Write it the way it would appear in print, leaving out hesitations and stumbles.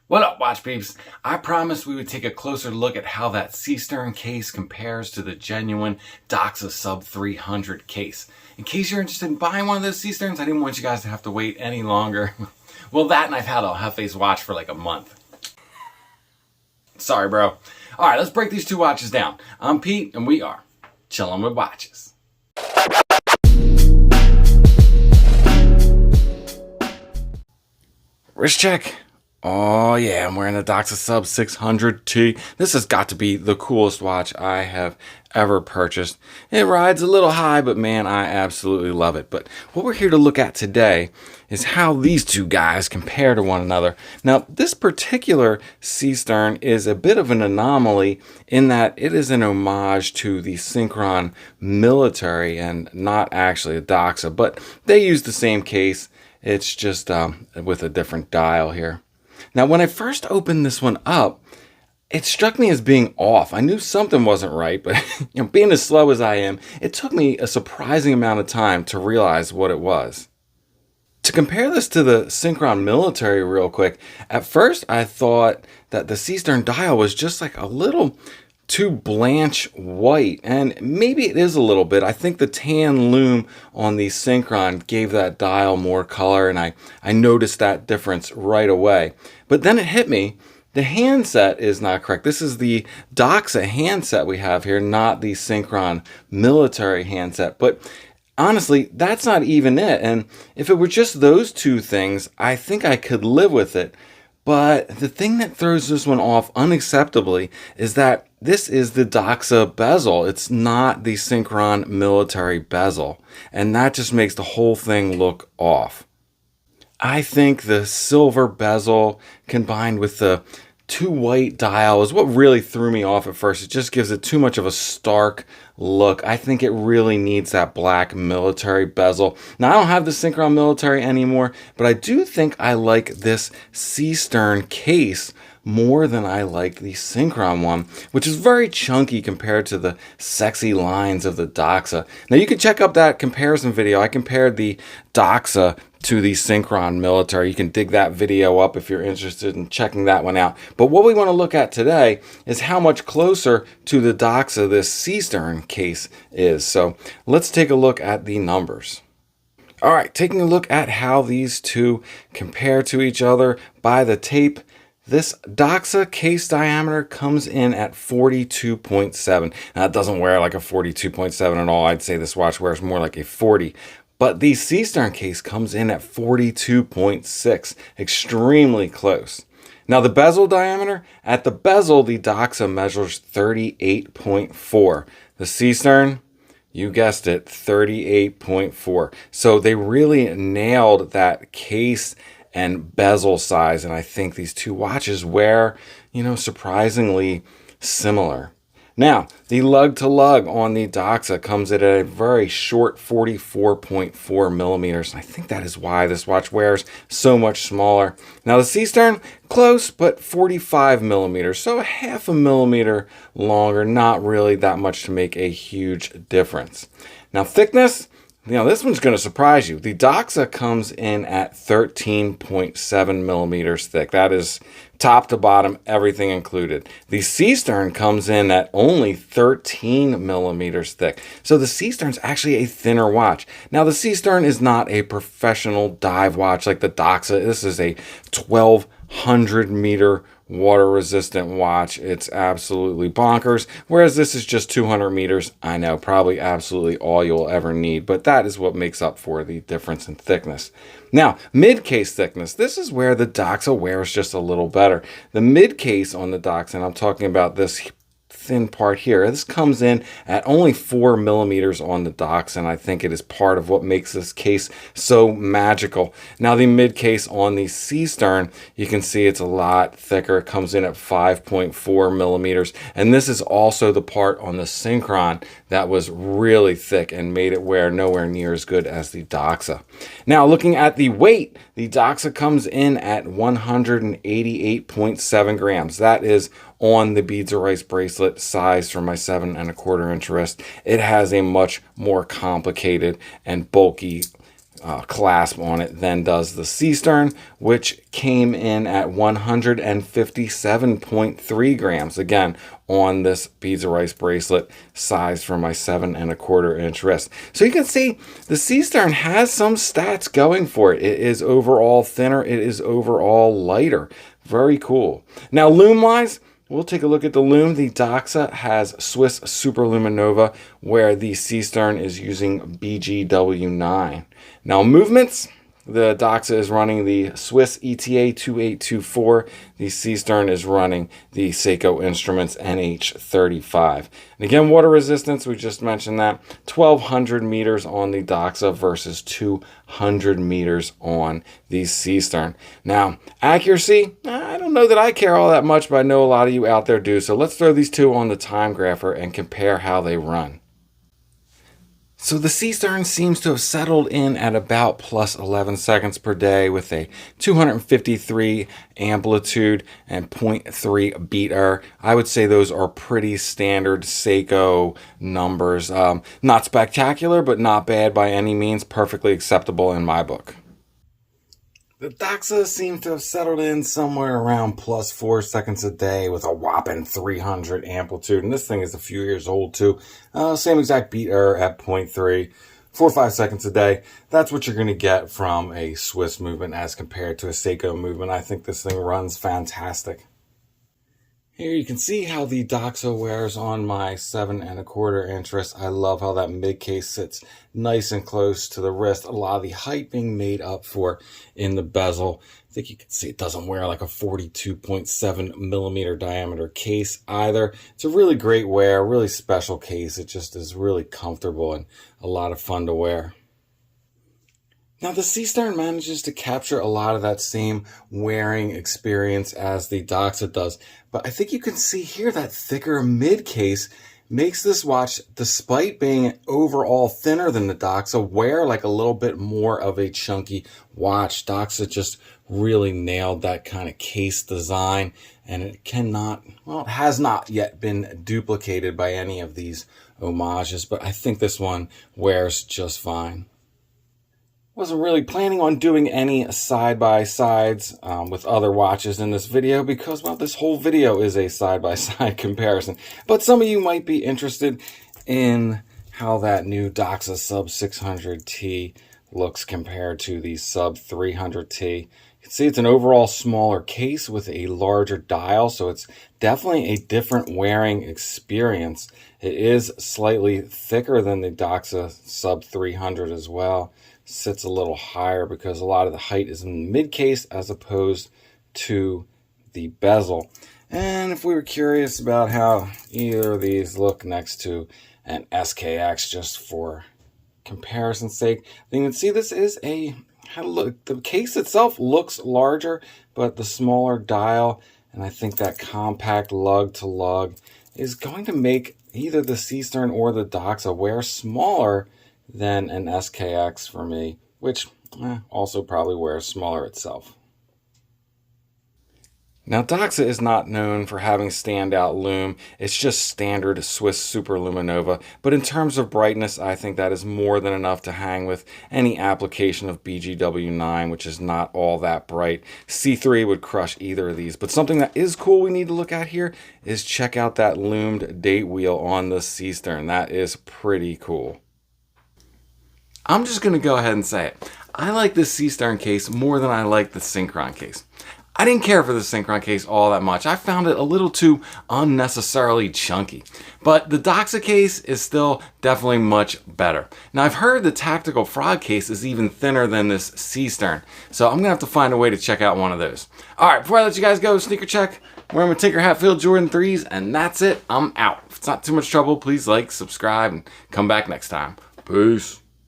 What up, watch peeps? I promised we would take a closer look at how that Seestern case compares to the genuine Doxa sub 300 case. In case you're interested in buying one of those Seesterns, I didn't want you guys to have to wait any longer. Well, that and I've had a Hefe's watch for like a month. Sorry, bro. All right, let's break these two watches down. I'm Pete, and we are Chillin' with Watches. Wrist check. Oh yeah, I'm wearing the Doxa Sub 600T. This has got to be the coolest watch I have ever purchased. It rides a little high, but man, I absolutely love it. But what we're here to look at today is how these two guys compare to one another. Now, this particular Seestern is a bit of an anomaly in that it is an homage to the Synchron military and not actually a Doxa, but they use the same case. It's just with a different dial here. Now, when I first opened this one up, it struck me as being off. I knew something wasn't right, but being as slow as I am, it took me a surprising amount of time to realize what it was. To compare this to the Synchron military real quick, at first I thought that the Seestern dial was just like a little too blanche white, and maybe it is a little bit. I think the tan loom on the Synchron gave that dial more color, and I noticed that difference right away. But then it hit me, the handset is not correct. This is the Doxa handset we have here, not the Synchron military handset. But honestly, that's not even it. And if it were just those two things, I think I could live with it. But the thing that throws this one off unacceptably is that this is the Doxa bezel. It's not the Synchron military bezel. And that just makes the whole thing look off. I think the silver bezel combined with the two white dial is what really threw me off at first. It just gives it too much of a stark look. I think it really needs that black military bezel. Now, I don't have the Synchron military anymore, but I do think I like this Seestern case more than I like the Synchron one, which is very chunky compared to the sexy lines of the Doxa. Now, you can check up that comparison video. I compared the Doxa to the Synchron military. You can dig that video up if you're interested in checking that one out. But what we want to look at today is how much closer to the Doxa this Seestern case is. So let's take a look at the numbers. All right, taking a look at how these two compare to each other by the tape. This Doxa case diameter comes in at 42.7. Now, it doesn't wear like a 42.7 at all. I'd say this watch wears more like a 40. But the Seestern case comes in at 42.6, extremely close. Now the bezel diameter, at the bezel, the Doxa measures 38.4. The Seestern, you guessed it, 38.4. So they really nailed that case and bezel size, and I think these two watches wear, surprisingly similar. Now, the lug to lug on the Doxa comes in at a very short 44.4 millimeters. I think that is why this watch wears so much smaller. Now, the Seestern, close, but 45 millimeters, so a half a millimeter longer. Not really that much to make a huge difference. Now, thickness, this one's going to surprise you. The Doxa comes in at 13.7 millimeters thick. That is top to bottom, everything included. The Seestern comes in at only 13 millimeters thick. So the Seestern's actually a thinner watch. Now, the Seestern is not a professional dive watch like the Doxa. This is a 1,200 meter water resistant watch. It's absolutely bonkers, whereas this is just 200 meters. I know, probably absolutely all you'll ever need, but that is what makes up for the difference in thickness. Now, mid-case thickness, this is where the Doxa wears just a little better. The mid-case on the Doxa, and I'm talking about this thin part here, this comes in at only 4 millimeters on the Doxa, and I think it is part of what makes this case so magical. Now, the mid case on the Seestern, you can see it's a lot thicker. It comes in at 5.4 millimeters, and this is also the part on the Synchron that was really thick and made it wear nowhere near as good as the Doxa. Now, looking at the weight, the Doxa comes in at 188.7 grams. That is on the beads of rice bracelet size for my 7 1/4 inch wrist. It has a much more complicated and bulky clasp on it than does the Seestern, which came in at 157.3 grams. Again, on this beads of rice bracelet sized for my 7¼ inch wrist. So you can see the Seestern has some stats going for it. It is overall thinner. It is overall lighter. Very cool. Now, loom wise, we'll take a look at the loom. The Doxa has Swiss Super Luminova, where the Seestern is using BGW9. Now, movements, the Doxa is running the Swiss ETA 2824. The Seestern is running the Seiko Instruments NH35. And again, water resistance, we just mentioned that. 1,200 meters on the Doxa versus 200 meters on the Seestern. Now, accuracy, I don't know that I care all that much, but I know a lot of you out there do. So let's throw these two on the Timegrapher and compare how they run. So the Seestern seems to have settled in at about plus 11 seconds per day with a 253 amplitude and 0.3 beat error. I would say those are pretty standard Seiko numbers. Not spectacular, but not bad by any means. Perfectly acceptable in my book. The Doxa seems to have settled in somewhere around plus 4 seconds a day with a whopping 300 amplitude. And this thing is a few years old too. Same exact beat error at 0.3. 4 or 5 seconds a day. That's what you're going to get from a Swiss movement as compared to a Seiko movement. I think this thing runs fantastic. Here you can see how the Doxa wears on my 7¼ inch wrist. I love how that mid case sits nice and close to the wrist. A lot of the height being made up for in the bezel. I think you can see it doesn't wear like a 42.7 millimeter diameter case either. It's a really great wear, really special case. It just is really comfortable and a lot of fun to wear. Now, the Seestern manages to capture a lot of that same wearing experience as the Doxa does, but I think you can see here that thicker mid case makes this watch, despite being overall thinner than the Doxa, wear like a little bit more of a chunky watch. Doxa just really nailed that kind of case design, and it has not yet been duplicated by any of these homages, but I think this one wears just fine. Wasn't really planning on doing any side-by-sides with other watches in this video because, well, this whole video is a side-by-side comparison. But some of you might be interested in how that new Doxa Sub 600T looks compared to the Sub 300T. You can see it's an overall smaller case with a larger dial, so it's definitely a different wearing experience. It is slightly thicker than the Doxa Sub 300 as well. Sits a little higher because a lot of the height is in the mid case as opposed to the bezel. And if we were curious about how either of these look next to an SKX just for comparison's sake, then you can see this is the case itself looks larger, but the smaller dial and I think that compact lug to lug is going to make either the Seestern or the Doxa wear smaller than an SKX for me, which also probably wears smaller itself. Now, Doxa is not known for having standout loom. It's just standard Swiss Super Luminova. But in terms of brightness, I think that is more than enough to hang with any application of BGW9, which is not all that bright. C3 would crush either of these. But something that is cool we need to look at here is check out that loomed date wheel on the Seestern. That is pretty cool. I'm just going to go ahead and say it. I like this Seestern case more than I like the Synchron case. I didn't care for the Synchron case all that much. I found it a little too unnecessarily chunky. But the Doxa case is still definitely much better. Now, I've heard the Tactical Frog case is even thinner than this Seestern. So I'm going to have to find a way to check out one of those. All right, before I let you guys go, sneaker check. Wearing my Tinker Hatfield Jordan 3s, and that's it. I'm out. If it's not too much trouble, please like, subscribe, and come back next time. Peace.